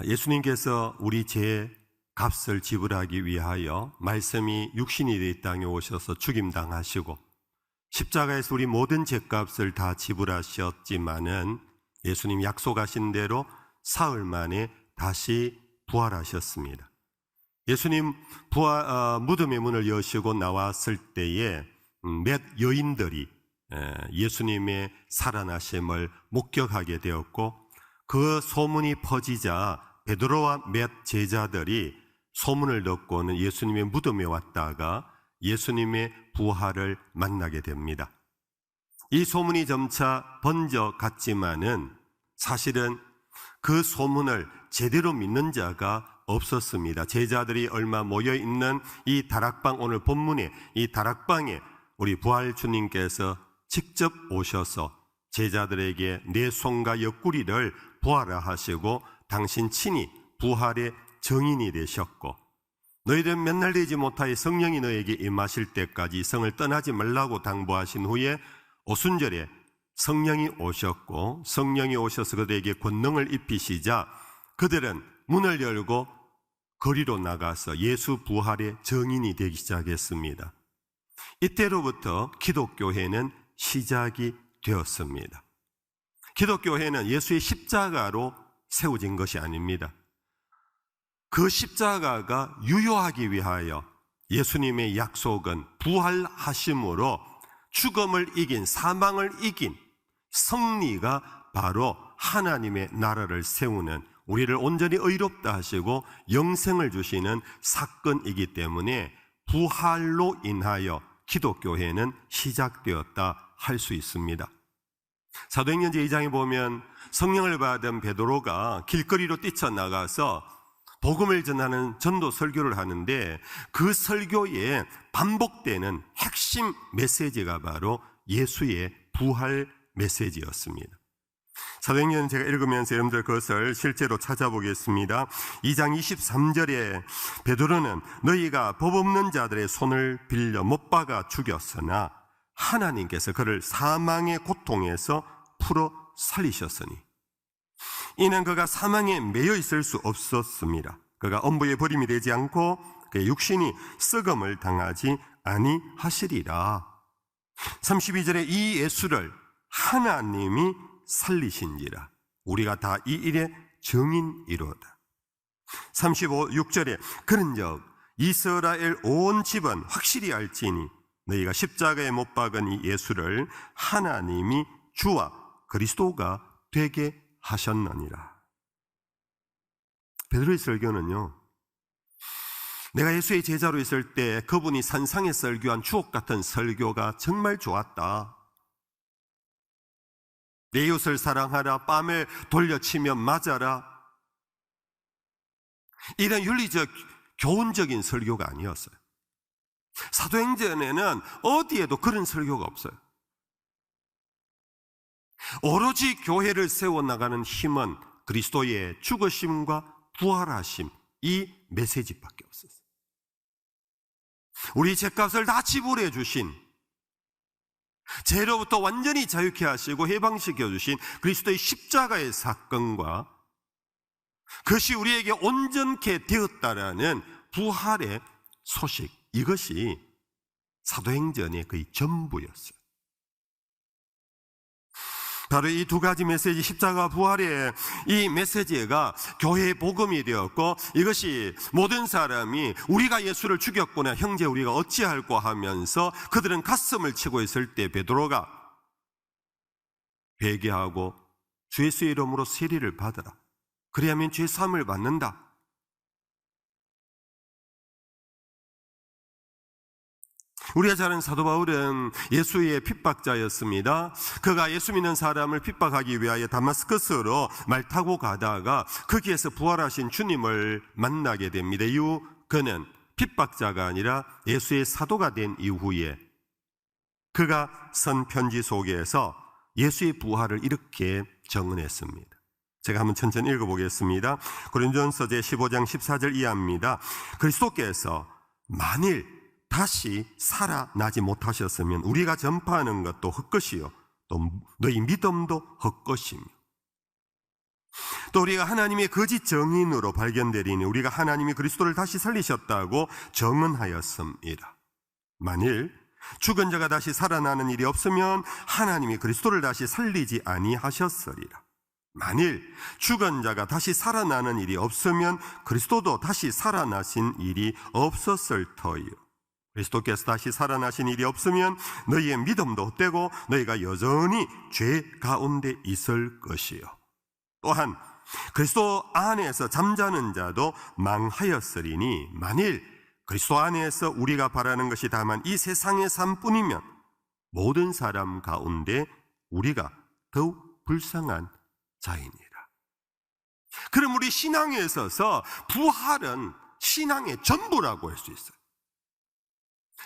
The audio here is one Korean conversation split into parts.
예수님께서 우리 죄 값을 지불하기 위하여 말씀이 육신이 되어 이 땅에 오셔서 죽임당하시고 십자가에서 우리 모든 죄값을 다 지불하셨지만은 예수님 약속하신 대로 사흘 만에 다시 부활하셨습니다. 예수님 무덤의 문을 여시고 나왔을 때에 몇 여인들이 예수님의 살아나심을 목격하게 되었고, 그 소문이 퍼지자 베드로와 몇 제자들이 소문을 듣고는 예수님의 무덤에 왔다가 예수님의 부활을 만나게 됩니다. 이 소문이 점차 번져갔지만은 사실은 그 소문을 제대로 믿는 자가 없었습니다. 제자들이 얼마 모여있는 이 다락방, 오늘 본문에 이 다락방에 우리 부활 주님께서 직접 오셔서 제자들에게 내 손과 옆구리를 부활하 하시고 당신 친히 부활의 증인이 되셨고, 너희들은 맨날 되지 못하여 성령이 너에게 임하실 때까지 성을 떠나지 말라고 당부하신 후에 오순절에 성령이 오셨고, 성령이 오셔서 그들에게 권능을 입히시자 그들은 문을 열고 거리로 나가서 예수 부활의 증인이 되기 시작했습니다. 이때로부터 기독교회는 시작이 되었습니다. 기독교회는 예수의 십자가로 세워진 것이 아닙니다. 그 십자가가 유효하기 위하여 예수님의 약속은 부활하심으로 죽음을 이긴, 사망을 이긴 승리가 바로 하나님의 나라를 세우는, 우리를 온전히 의롭다 하시고 영생을 주시는 사건이기 때문에 부활로 인하여 기독교회는 시작되었다 할 수 있습니다. 사도행전 제2장에 보면 성령을 받은 베드로가 길거리로 뛰쳐나가서 복음을 전하는 전도 설교를 하는데, 그 설교에 반복되는 핵심 메시지가 바로 예수의 부활 메시지였습니다. 사도행전 제가 읽으면서 여러분들 그것을 실제로 찾아보겠습니다. 2장 23절에 베드로는 너희가 법 없는 자들의 손을 빌려 못 박아 죽였으나 하나님께서 그를 사망의 고통에서 풀어 살리셨으니, 이는 그가 사망에 매여 있을 수 없었습니다. 그가 엄부에 버림이 되지 않고 그의 육신이 썩음을 당하지 아니하시리라. 32절에 이 예수를 하나님이 살리신지라 우리가 다 이 일의 증인이로다. 35, 6절에 그런즉 이스라엘 온 집은 확실히 알지니 너희가 십자가에 못 박은 이 예수를 하나님이 주와 그리스도가 되게 하셨느니라. 베드로의 설교는요, 내가 예수의 제자로 있을 때 그분이 산상에 설교한 주옥 같은 설교가 정말 좋았다. 내 이웃을 사랑하라, 뺨을 돌려치며 맞아라, 이런 윤리적 교훈적인 설교가 아니었어요. 사도행전에는 어디에도 그런 설교가 없어요. 오로지 교회를 세워나가는 힘은 그리스도의 죽으심과 부활하심, 이 메시지밖에 없었어요. 우리 죄값을 다 지불해 주신, 죄로부터 완전히 자유케 하시고 해방시켜 주신 그리스도의 십자가의 사건과 그것이 우리에게 온전케 되었다라는 부활의 소식, 이것이 사도행전의 거의 전부였어요. 바로 이 두 가지 메시지, 십자가 부활의 이 메시지가 교회의 복음이 되었고, 이것이 모든 사람이 우리가 예수를 죽였구나, 형제 우리가 어찌할꼬 하면서 그들은 가슴을 치고 있을 때 베드로가 회개하고 주 예수의 이름으로 세례를 받으라, 그래야만 죄 사함을 받는다. 우리가 잘 아는 사도 바울은 예수의 핍박자였습니다. 그가 예수 믿는 사람을 핍박하기 위하여 다마스커스로 말 타고 가다가 거기에서 부활하신 주님을 만나게 됩니다. 이후 그는 핍박자가 아니라 예수의 사도가 된 이후에 그가 쓴 편지 속에서 예수의 부활을 이렇게 정언했습니다. 제가 한번 천천히 읽어보겠습니다. 고린도전서 제15장 14절 이하입니다. 그리스도께서 만일 다시 살아나지 못하셨으면 우리가 전파하는 것도 헛것이요 또 너희 믿음도 헛것이며, 또 우리가 하나님의 거짓 정인으로 발견되리니 우리가 하나님이 그리스도를 다시 살리셨다고 정언하였음이라. 만일 죽은 자가 다시 살아나는 일이 없으면 하나님이 그리스도를 다시 살리지 아니하셨으리라. 만일 죽은 자가 다시 살아나는 일이 없으면 그리스도도 다시 살아나신 일이 없었을 터이요. 그리스도께서 다시 살아나신 일이 없으면 너희의 믿음도 헛되고 너희가 여전히 죄 가운데 있을 것이요. 또한 그리스도 안에서 잠자는 자도 망하였으리니 만일 그리스도 안에서 우리가 바라는 것이 다만 이 세상의 삶뿐이면 모든 사람 가운데 우리가 더욱 불쌍한 자이니라. 그럼 우리 신앙에 있어서 부활은 신앙의 전부라고 할 수 있어요.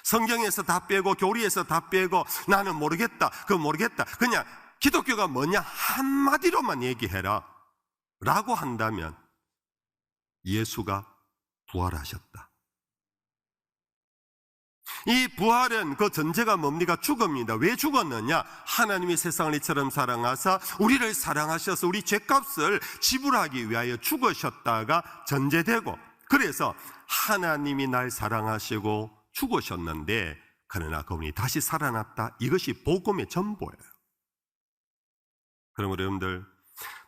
성경에서 다 빼고 교리에서 다 빼고 나는 모르겠다, 그거 모르겠다, 그냥 기독교가 뭐냐 한마디로만 얘기해라 라고 한다면 예수가 부활하셨다. 이 부활은 그 전제가 뭡니까? 죽음입니다. 왜 죽었느냐? 하나님이 세상을 이처럼 사랑하사 우리를 사랑하셔서 우리 죄값을 지불하기 위하여 죽으셨다가 전제되고, 그래서 하나님이 날 사랑하시고 죽으셨는데 그러나 그분이 다시 살아났다. 이것이 복음의 전부예요. 그럼 여러분들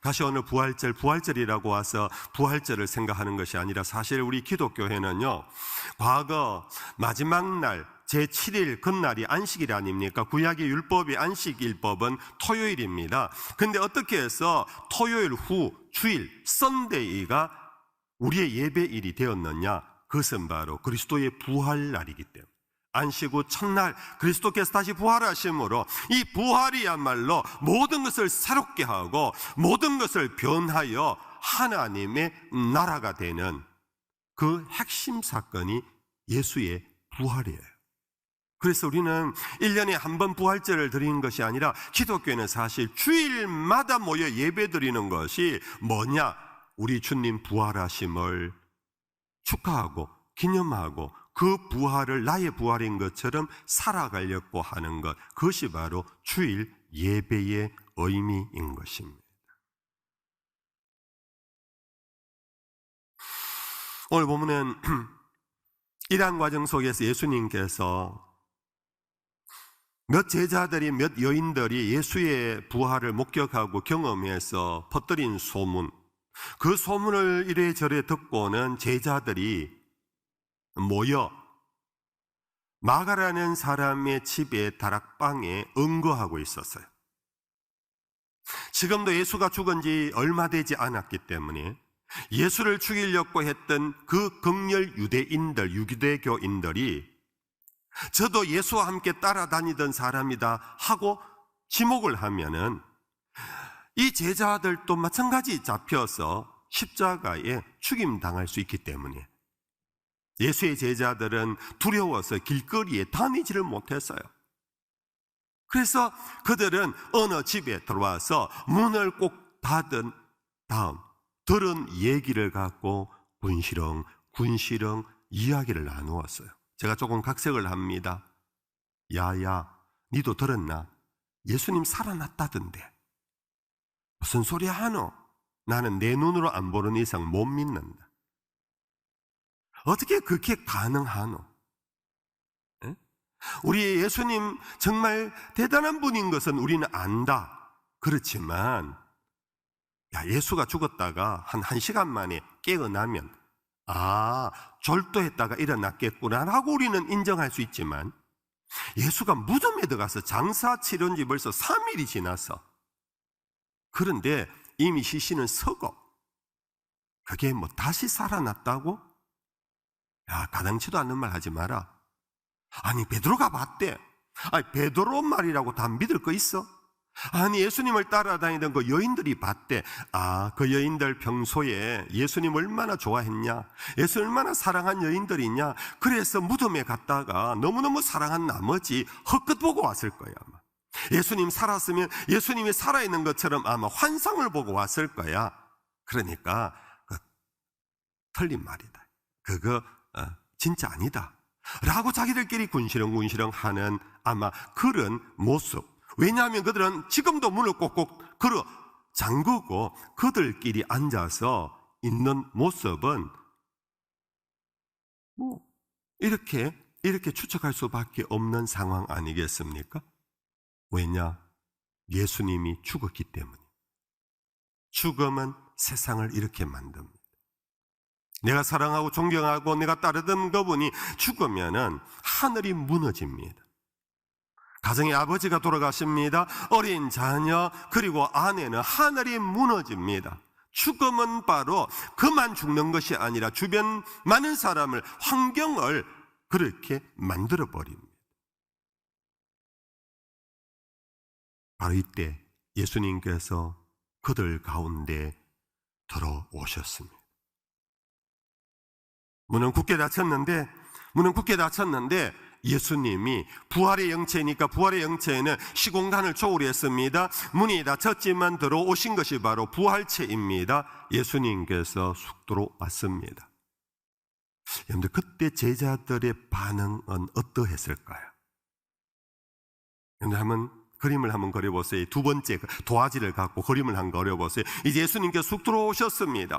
다시 오늘 부활절이라고 와서 부활절을 생각하는 것이 아니라 사실 우리 기독교회는요, 과거 마지막 날 제7일 그날이 안식일 아닙니까? 구약의 율법이 안식일법은 토요일입니다. 근데 어떻게 해서 토요일 후 주일 썬데이가 우리의 예배일이 되었느냐? 그것은 바로 그리스도의 부활날이기 때문에, 안식 후 첫날 그리스도께서 다시 부활하심으로 이 부활이야말로 모든 것을 새롭게 하고 모든 것을 변하여 하나님의 나라가 되는 그 핵심 사건이 예수의 부활이에요. 그래서 우리는 1년에 한 번 부활절을 드리는 것이 아니라 기독교는 사실 주일마다 모여 예배 드리는 것이 뭐냐? 우리 주님 부활하심을 축하하고 기념하고 그 부활을 나의 부활인 것처럼 살아가려고 하는 것, 그것이 바로 주일 예배의 의미인 것입니다. 오늘 보면은 이러한 과정 속에서 예수님께서 몇 제자들이, 몇 여인들이 예수의 부활을 목격하고 경험해서 퍼뜨린 소문, 그 소문을 이래저래 듣고는 제자들이 모여 마가라는 사람의 집의 다락방에 응거하고 있었어요. 지금도 예수가 죽은 지 얼마 되지 않았기 때문에 예수를 죽이려고 했던 그 극렬 유대인들, 유대교인들이 저도 예수와 함께 따라다니던 사람이다 하고 지목을 하면은 이 제자들도 마찬가지 잡혀서 십자가에 죽임당할 수 있기 때문에 예수의 제자들은 두려워서 길거리에 다니지를 못했어요. 그래서 그들은 어느 집에 들어와서 문을 꼭 닫은 다음 들은 얘기를 갖고 군시렁 이야기를 나누었어요. 제가 조금 각색을 합니다. 야야, 니도 들었나? 예수님 살아났다던데. 무슨 소리 하노? 나는 내 눈으로 안 보는 이상 못 믿는다. 어떻게 그렇게 가능하노? 에? 우리 예수님 정말 대단한 분인 것은 우리는 안다. 그렇지만 예수가 죽었다가 한 1시간 만에 깨어나면 졸도했다가 일어났겠구나 하고 우리는 인정할 수 있지만, 예수가 무덤에 들어가서 장사 치른 지 벌써 3일이 지나서, 그런데 이미 시신은 썩어. 그게 뭐 다시 살아났다고? 가당치도 않는 말 하지 마라. 아니 베드로가 봤대. 베드로 말이라고 다 믿을 거 있어? 아니 예수님을 따라다니던 그 여인들이 봤대. 그 여인들 평소에 예수님 얼마나 좋아했냐, 예수 얼마나 사랑한 여인들이냐. 그래서 무덤에 갔다가 너무너무 사랑한 나머지 헛것 보고 왔을 거야 아마. 예수님 살았으면 예수님이 살아있는 것처럼 아마 환상을 보고 왔을 거야. 그러니까 틀린 말이다, 그거 진짜 아니다 라고 자기들끼리 군시렁 하는 아마 그런 모습. 왜냐하면 그들은 지금도 문을 꼭꼭 걸어 잠그고 그들끼리 앉아서 있는 모습은 이렇게 추측할 수밖에 없는 상황 아니겠습니까? 왜냐? 예수님이 죽었기 때문에. 죽음은 세상을 이렇게 만듭니다. 내가 사랑하고 존경하고 내가 따르던 그분이 죽으면은 하늘이 무너집니다. 가정의 아버지가 돌아가십니다. 어린 자녀 그리고 아내는 하늘이 무너집니다. 죽음은 바로 그만 죽는 것이 아니라 주변 많은 사람을, 환경을 그렇게 만들어버립니다. 바로 이때 예수님께서 그들 가운데 들어오셨습니다. 문은 굳게 닫혔는데 예수님이 부활의 영체니까 부활의 영체에는 시공간을 초월했습니다. 문이 닫혔지만 들어오신 것이 바로 부활체입니다. 예수님께서 쑥 들어왔습니다. 여러분들 그때 제자들의 반응은 어떠했을까요? 여러분들 그림을 한번 그려보세요. 두 번째 도화지를 갖고 그림을 한번 그려보세요. 이제 예수님께서 쑥 들어오셨습니다.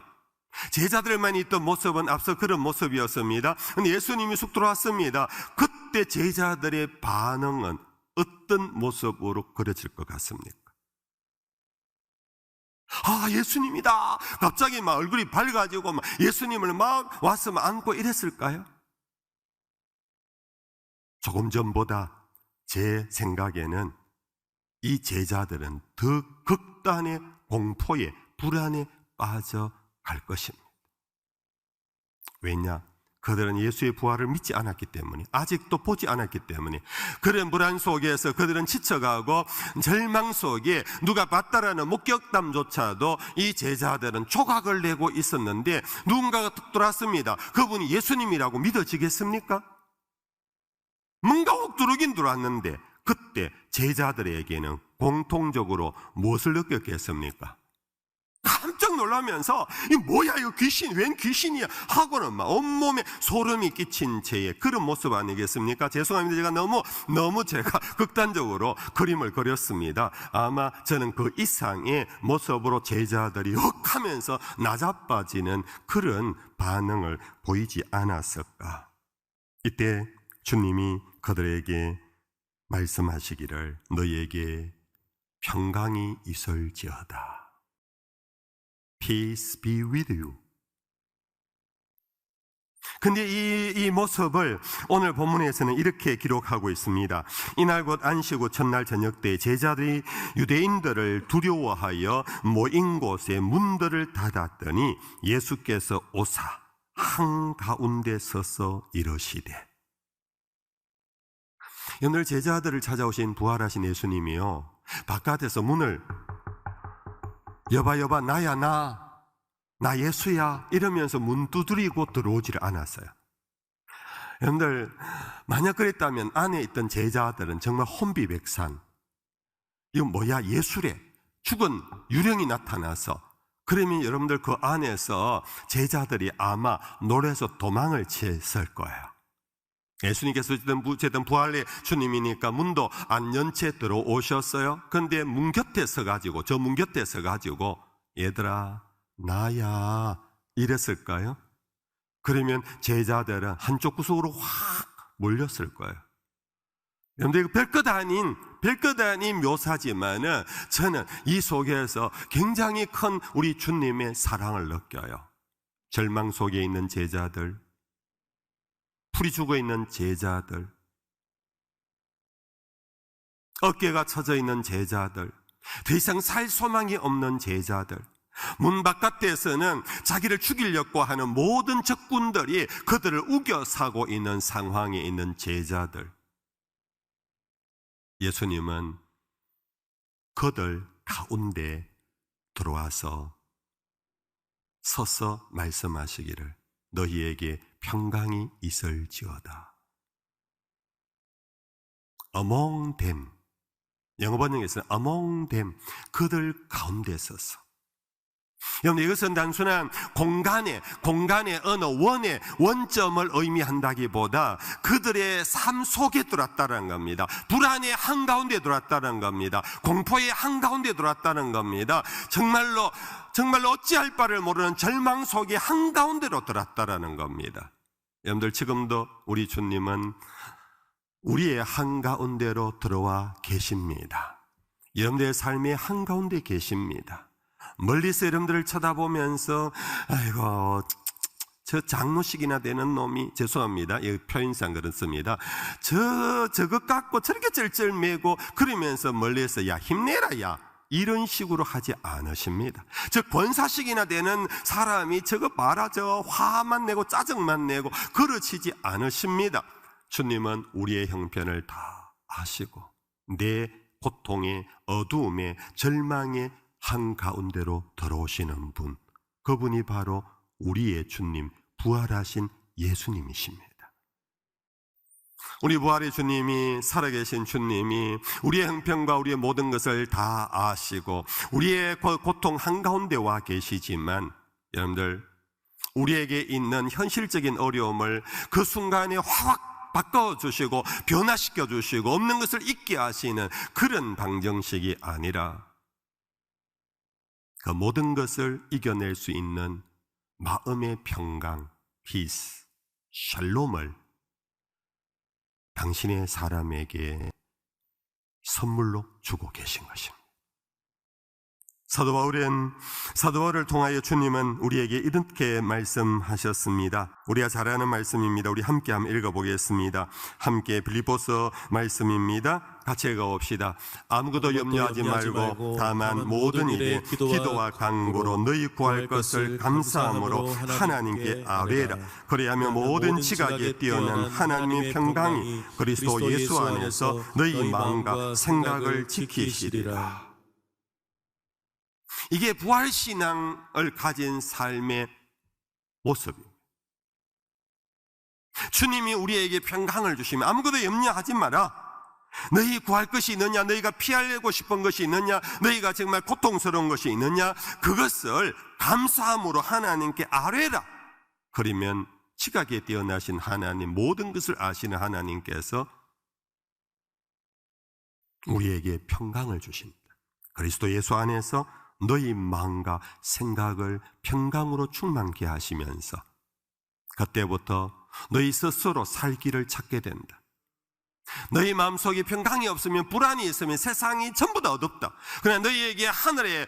제자들만 있던 모습은 앞서 그런 모습이었습니다. 그런데 예수님이 쑥 들어왔습니다. 그때 제자들의 반응은 어떤 모습으로 그려질 것 같습니까? 아, 예수님이다! 갑자기 막 얼굴이 밝아지고 막 예수님을 막 와서 막 안고 이랬을까요? 조금 전보다 제 생각에는 이 제자들은 더 극단의 공포에, 불안에 빠져갈 것입니다. 왜냐? 그들은 예수의 부활을 믿지 않았기 때문에, 아직도 보지 않았기 때문에, 그런 불안 속에서 그들은 지쳐가고 절망 속에 누가 봤다라는 목격담조차도 이 제자들은 조각을 내고 있었는데 누군가가 툭 들어왔습니다. 그분이 예수님이라고 믿어지겠습니까? 뭔가 혹 들어오긴 들어왔는데 그때 제자들에게는 공통적으로 무엇을 느꼈겠습니까? 깜짝 놀라면서 이 뭐야 이거 귀신, 웬 귀신이야 하고는 막 온몸에 소름이 끼친 채의 그런 모습 아니겠습니까? 죄송합니다. 제가 너무 제가 극단적으로 그림을 그렸습니다. 아마 저는 그 이상의 모습으로 제자들이 헉하면서 나자빠지는 그런 반응을 보이지 않았을까? 이때 주님이 그들에게 말씀하시기를 너희에게 평강이 있을지어다. Peace be with you. 근데 이 모습을 오늘 본문에서는 이렇게 기록하고 있습니다. 이날 곧 안식 후 첫날 저녁 때 제자들이 유대인들을 두려워하여 모인 곳에 문들을 닫았더니 예수께서 오사 한가운데 서서 이러시되. 오늘 제자들을 찾아오신 부활하신 예수님이요, 바깥에서 문을 여봐 나야 나 예수야 이러면서 문 두드리고 들어오지를 않았어요. 여러분들 만약 그랬다면 안에 있던 제자들은 정말 혼비백산, 이거 뭐야 예수래, 죽은 유령이 나타나서, 그러면 여러분들 그 안에서 제자들이 아마 놀라서 도망을 쳤을 거예요. 예수님께서 어쨌든 부활의 주님이니까 문도 안 연 채 들어오셨어요. 그런데 문 곁에 서가지고, 저 문 곁에 서가지고 얘들아 나야 이랬을까요? 그러면 제자들은 한쪽 구석으로 확 몰렸을 거예요. 여러분들 이거 별것 아닌 묘사지만은 저는 이 속에서 굉장히 큰 우리 주님의 사랑을 느껴요. 절망 속에 있는 제자들, 풀이 죽어있는 제자들, 어깨가 처져 있는 제자들, 더 이상 살 소망이 없는 제자들, 문 바깥에서는 자기를 죽이려고 하는 모든 적군들이 그들을 우겨사고 있는 상황에 있는 제자들. 예수님은 그들 가운데 들어와서 서서 말씀하시기를 너희에게 평강이 있을지어다. Among them, 영어 번역에서는 among them, 그들 가운데 서서. 여러분, 이것은 단순한 공간의 어느 원의 원점을 의미한다기보다 그들의 삶 속에 들어왔다는 겁니다. 불안의 한가운데 들어왔다는 겁니다. 공포의 한가운데 들어왔다는 겁니다. 정말로 어찌할 바를 모르는 절망 속의 한가운데로 들어왔다는 겁니다. 여러분들, 지금도 우리 주님은 우리의 한가운데로 들어와 계십니다. 여러분들의 삶의 한가운데 계십니다. 멀리서 여러분들을 쳐다보면서 아이고, 저 장로식이나 되는 놈이, 죄송합니다, 이 표현상 그렇습니다, 저것 갖고 저렇게 쩔쩔매고 그러면서 멀리서 야 힘내라 야 이런 식으로 하지 않으십니다. 저 권사식이나 되는 사람이 저거 봐라 저 화만 내고 짜증만 내고 그러시지 않으십니다. 주님은 우리의 형편을 다 아시고 내 고통의 어두움의 절망의 한가운데로 들어오시는 분, 그분이 바로 우리의 주님, 부활하신 예수님이십니다. 우리 부활의 주님이, 살아계신 주님이 우리의 형편과 우리의 모든 것을 다 아시고 우리의 고통 한가운데 와 계시지만, 여러분들, 우리에게 있는 현실적인 어려움을 그 순간에 확 바꿔주시고 변화시켜주시고 없는 것을 잊게 하시는 그런 방정식이 아니라 그 모든 것을 이겨낼 수 있는 마음의 평강, 피스, 샬롬을 당신의 사람에게 선물로 주고 계신 것입니다. 사도 바울을 통하여 주님은 우리에게 이렇게 말씀하셨습니다. 우리가 잘 아는 말씀입니다. 우리 함께 한번 읽어보겠습니다. 함께 빌립보서 말씀입니다. 같이 읽어봅시다. 아무것도 염려하지 말고 다만 모든 일에 기도와 간구로 너희 구할 것을 감사함으로 하나님께 아뢰라. 그리하면 모든 지각에 뛰어난 하나님의 평강이 그리스도 예수 안에서 너희 마음과 생각을 지키시리라. 이게 부활신앙을 가진 삶의 모습입니다. 주님이 우리에게 평강을 주시면 아무것도 염려하지 마라. 너희 구할 것이 있느냐, 너희가 피하려고 싶은 것이 있느냐, 너희가 정말 고통스러운 것이 있느냐, 그것을 감사함으로 하나님께 아뢰라. 그러면 지각에 뛰어나신 하나님, 모든 것을 아시는 하나님께서 우리에게 평강을 주십니다. 그리스도 예수 안에서 너희 마음과 생각을 평강으로 충만케 하시면서 그때부터 너희 스스로 살 길을 찾게 된다. 너희 마음속에 평강이 없으면, 불안이 있으면 세상이 전부 다 어둡다. 그러나 너희에게 하늘의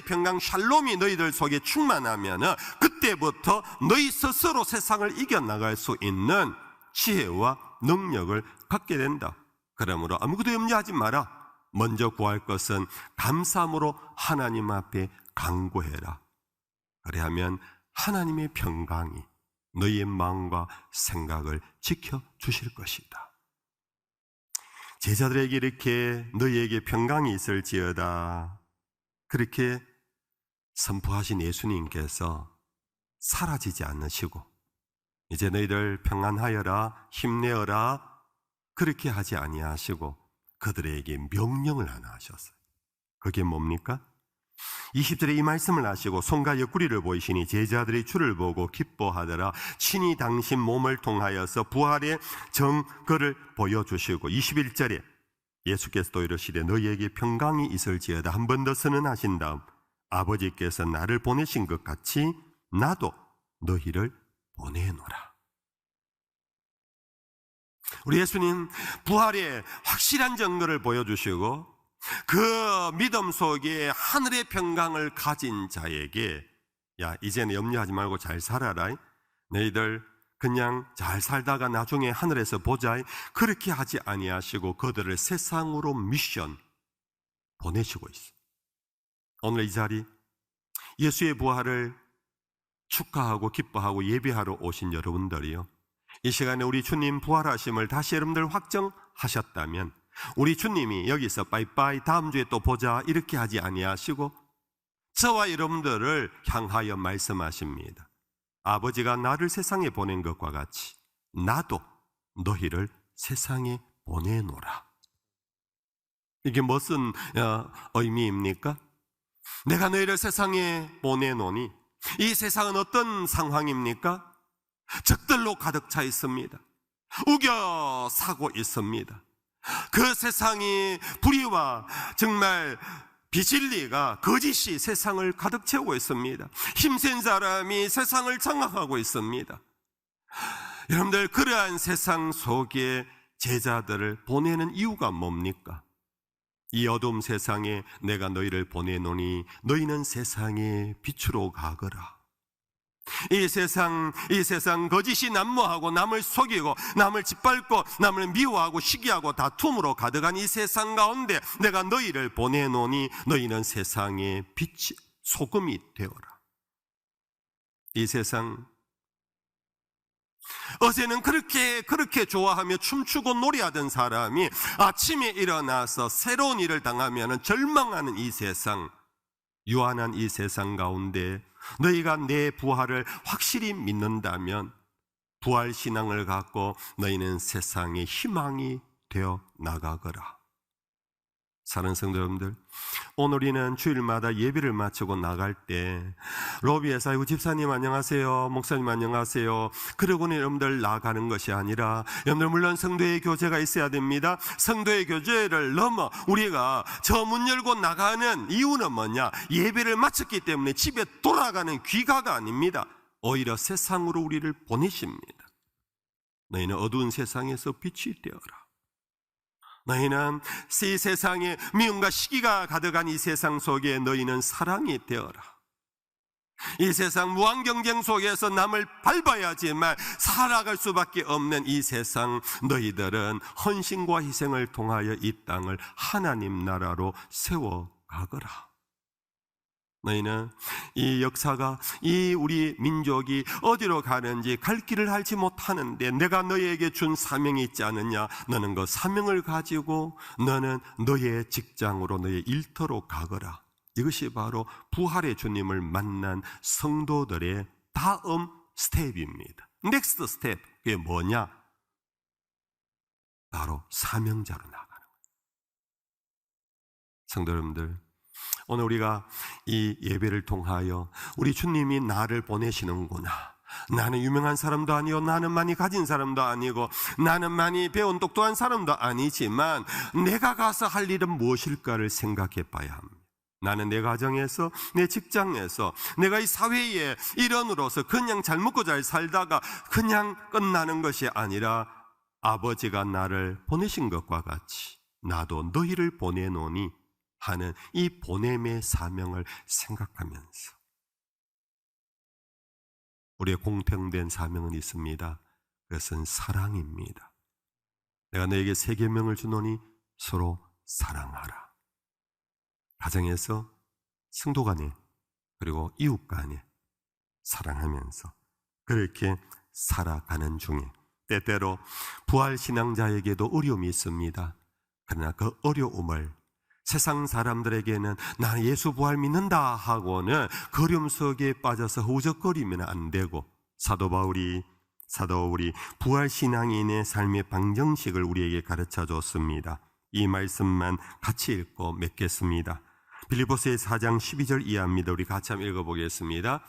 평강 샬롬이 너희들 속에 충만하면 그때부터 너희 스스로 세상을 이겨나갈 수 있는 지혜와 능력을 갖게 된다. 그러므로 아무것도 염려하지 마라. 먼저 구할 것은 감사함으로 하나님 앞에 간구해라. 그래야면 하나님의 평강이 너희의 마음과 생각을 지켜주실 것이다. 제자들에게 이렇게 너희에게 평강이 있을지어다 그렇게 선포하신 예수님께서 사라지지 않으시고 이제 너희들 평안하여라, 힘내어라 그렇게 하지 아니하시고 그들에게 명령을 하나 하셨어요. 그게 뭡니까? 20절에 이 말씀을 하시고 손과 옆구리를 보이시니 제자들이 주를 보고 기뻐하더라. 친히 당신 몸을 통하여서 부활의 증거를 보여주시고 21절에 예수께서도 이르시되 너희에게 평강이 있을지어다 한 번 더 선언하신 다음 아버지께서 나를 보내신 것 같이 나도 너희를 보내노라. 우리 예수님 부활의 확실한 증거를 보여주시고 그 믿음 속에 하늘의 평강을 가진 자에게 야 이제는 염려하지 말고 잘 살아라. 너희들 그냥 잘 살다가 나중에 하늘에서 보자. 그렇게 하지 아니하시고 그들을 세상으로 미션 보내시고 있어요. 오늘 이 자리 예수의 부활을 축하하고 기뻐하고 예배하러 오신 여러분들이요, 이 시간에 우리 주님 부활하심을 다시 여러분들 확정하셨다면 우리 주님이 여기서 빠이빠이 다음 주에 또 보자 이렇게 하지 아니하시고 저와 여러분들을 향하여 말씀하십니다. 아버지가 나를 세상에 보낸 것과 같이 나도 너희를 세상에 보내노라. 이게 무슨 의미입니까? 내가 너희를 세상에 보내노니. 이 세상은 어떤 상황입니까? 적들로 가득 차 있습니다. 우겨 사고 있습니다. 그 세상이 불의와 정말 비진리가, 거짓이 세상을 가득 채우고 있습니다. 힘센 사람이 세상을 장악하고 있습니다. 여러분들, 그러한 세상 속에 제자들을 보내는 이유가 뭡니까? 이 어두운 세상에 내가 너희를 보내노니 너희는 세상의 빛으로 가거라. 이 세상 거짓이 난무하고 남을 속이고 남을 짓밟고 남을 미워하고 시기하고 다툼으로 가득한 이 세상 가운데 내가 너희를 보내노니 너희는 세상의 빛, 소금이 되어라. 이 세상, 어제는 그렇게 좋아하며 춤추고 노래하던 사람이 아침에 일어나서 새로운 일을 당하면 절망하는 이 세상, 유한한 이 세상 가운데 너희가 내 부활을 확실히 믿는다면 부활신앙을 갖고 너희는 세상의 희망이 되어 나가거라. 사랑하는 성도 여러분들, 오늘 우리는 주일마다 예배를 마치고 나갈 때 로비에서 아이고 집사님 안녕하세요, 목사님 안녕하세요 그러고는 여러분들 나가는 것이 아니라, 여러분들 물론 성도의 교제가 있어야 됩니다. 성도의 교제를 넘어 우리가 저 문 열고 나가는 이유는 뭐냐? 예배를 마쳤기 때문에 집에 돌아가는 귀가가 아닙니다. 오히려 세상으로 우리를 보내십니다. 너희는 어두운 세상에서 빛이 되어라. 너희는 이 세상에 미움과 시기가 가득한 이 세상 속에 너희는 사랑이 되어라. 이 세상 무한 경쟁 속에서 남을 밟아야지만 살아갈 수밖에 없는 이 세상, 너희들은 헌신과 희생을 통하여 이 땅을 하나님 나라로 세워가거라. 너희는 이 역사가, 이 우리 민족이 어디로 가는지 갈 길을 알지 못하는데 내가 너희에게 준 사명이 있지 않느냐? 너는 그 사명을 가지고 너는 너의 직장으로, 너의 일터로 가거라. 이것이 바로 부활의 주님을 만난 성도들의 다음 스텝입니다. 넥스트 스텝, 그게 뭐냐? 바로 사명자로 나가는 거예요. 성도 여러분들, 오늘 우리가 이 예배를 통하여 우리 주님이 나를 보내시는구나, 나는 유명한 사람도 아니고 나는 많이 가진 사람도 아니고 나는 많이 배운 똑똑한 사람도 아니지만 내가 가서 할 일은 무엇일까를 생각해 봐야 합니다. 나는 내 가정에서, 내 직장에서, 내가 이 사회의 일원으로서 그냥 잘 먹고 잘 살다가 그냥 끝나는 것이 아니라 아버지가 나를 보내신 것과 같이 나도 너희를 보내노니 하는 이 보냄의 사명을 생각하면서 우리의 공통된 사명은 있습니다. 그것은 사랑입니다. 내가 너에게 새 계명을 주노니 서로 사랑하라. 가정에서, 성도 간에, 그리고 이웃 간에 사랑하면서 그렇게 살아가는 중에 때때로 부활신앙자에게도 어려움이 있습니다. 그러나 그 어려움을 세상 사람들에게는 나 예수 부활 믿는다 하고는 거름 속에 빠져서 허우적거리면 안 되고, 사도 바울이 부활신앙인의 삶의 방정식을 우리에게 가르쳐 줬습니다. 이 말씀만 같이 읽고 맺겠습니다. 빌립보서의 4장 12절 이하입니다. 우리 같이 한번 읽어보겠습니다.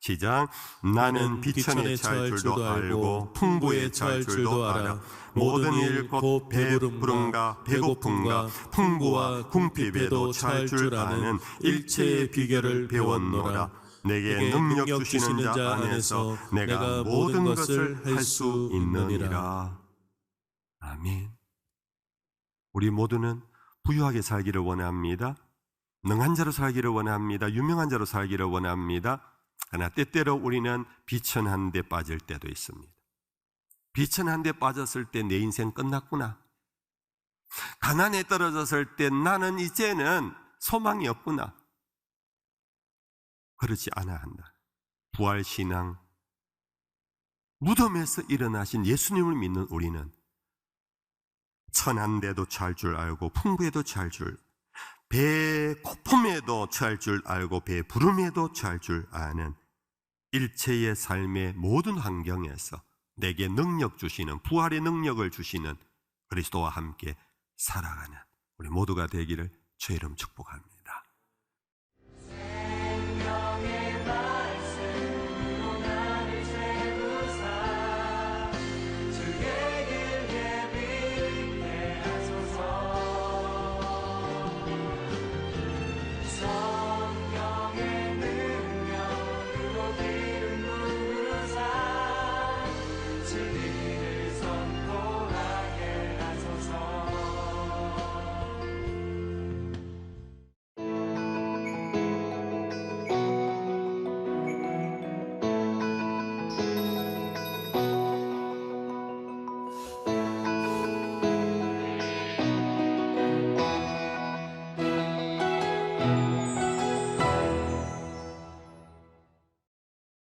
시작. 나는 비천에 처할 줄도 알고 풍부에 처할 줄도 알아. 모든 일 곧 배부름과 배고픔과 풍부와 궁핍에도 처할 줄 아는 일체의 비결을 배웠노라. 내게 능력 주시는 자 안에서 내가 모든 것을 할 수 있느니라. 아멘. 우리 모두는 부유하게 살기를 원합니다. 능한 자로 살기를 원합니다. 유명한 자로 살기를 원합니다. 그러나 때때로 우리는 비천한 데 빠질 때도 있습니다. 비천한 데 빠졌을 때 내 인생 끝났구나. 가난에 떨어졌을 때 나는 이제는 소망이 없구나. 그렇지 않아야 한다. 부활신앙, 무덤에서 일어나신 예수님을 믿는 우리는 천한 데도 처할 줄 알고 풍부에도 처할 줄, 배 고픔에도 처할 줄 알고 배 부름에도 처할 줄 아는 일체의 삶의 모든 환경에서 내게 능력 주시는, 부활의 능력을 주시는 그리스도와 함께 살아가는 우리 모두가 되기를 주의 이름 축복합니다.